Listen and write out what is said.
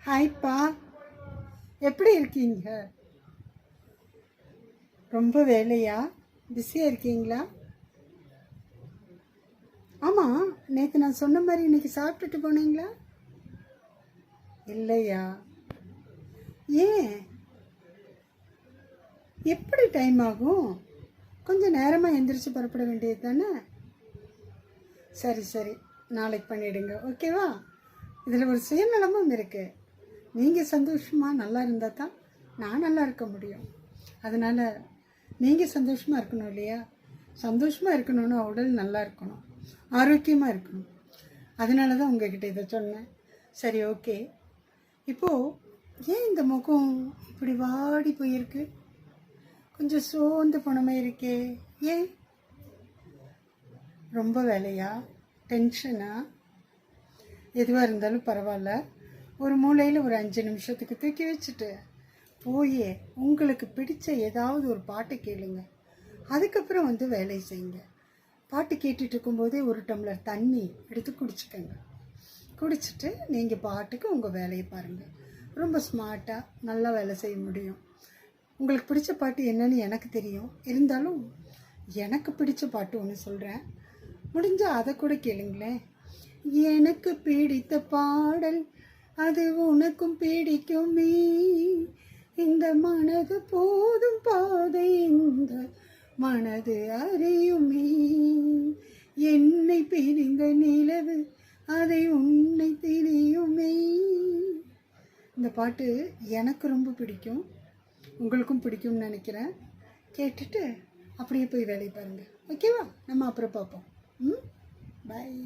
ஹாய்ப்பா, எப்படி இருக்கீங்க? ரொம்ப வேலையா? பிஸியாக இருக்கீங்களா? ஆமாம், நேற்று நான் சொன்ன மாதிரி இன்னைக்கு சாப்பிட்டுட்டு போனீங்களா? இல்லையா? ஏன்? எப்படி டைம் ஆகும்? கொஞ்சம் நேரமாக எந்திரிச்சு புறப்பட வேண்டியது தானே? சரி சரி, நாளைக்கு பண்ணிவிடுங்க, ஓகேவா? இதில் ஒரு சுயநலமும் இருக்குது. நீங்கள் சந்தோஷமாக நல்லா இருந்தால் தான் நான் நல்லா இருக்க முடியும். அதனால் நீங்கள் சந்தோஷமாக இருக்கணும் இல்லையா? சந்தோஷமாக இருக்கணும்னா உடல் நல்லா இருக்கணும், ஆரோக்கியமாக இருக்கணும். அதனால தான் உங்ககிட்ட இதை சொன்னேன். சரி, ஓகே. இப்போது ஏன் இந்த முகம் இப்படி வாடி போயிருக்கு? கொஞ்சம் சோர்ந்து போன மாதிரி இருக்கே, ஏன்? ரொம்ப வேலையா? டென்ஷனா? எதுவாக இருந்தாலும் பரவாயில்ல, ஒரு மூலையில் ஒரு 5 நிமிஷத்துக்கு தூக்கி வச்சுட்டு போய் உங்களுக்கு பிடிச்ச ஏதாவது ஒரு பாட்டை கேளுங்க. அதுக்கப்புறம் வந்து வேலை செய்யுங்க. பாட்டு கேட்டுட்டு இருக்கும்போதே ஒரு டம்ளர் தண்ணி எடுத்து குடிச்சுக்கோங்க. குடிச்சிட்டு நீங்கள் பாட்டுக்கு உங்கள் வேலையை பாருங்கள். ரொம்ப ஸ்மார்ட்டாக நல்லா வேலை செய்ய முடியும். உங்களுக்கு பிடிச்ச பாட்டு என்னன்னு எனக்கு தெரியும், இருந்தாலும் எனக்கு பிடிச்ச பாட்டு ஒன்று சொல்கிறேன், முடிஞ்சால் அதை கூட கேளுங்களேன். எனக்கு பிடித்த பாடல் அது உனக்கும் பிடிக்குமே, இந்த மனது போதும் பாதை இந்த மனது அறியுமே, என்னை பிரிந்த நிலவு அதை உன்னை தெரியுமே. இந்த பாட்டு எனக்கு ரொம்ப பிடிக்கும், உங்களுக்கும் பிடிக்கும்னு நினைக்கிறேன். கேட்டுட்டு அப்படியே போய் வேலையை பாருங்கள், ஓகேவா? நம்ம அப்புறம் பார்ப்போம். பாய்.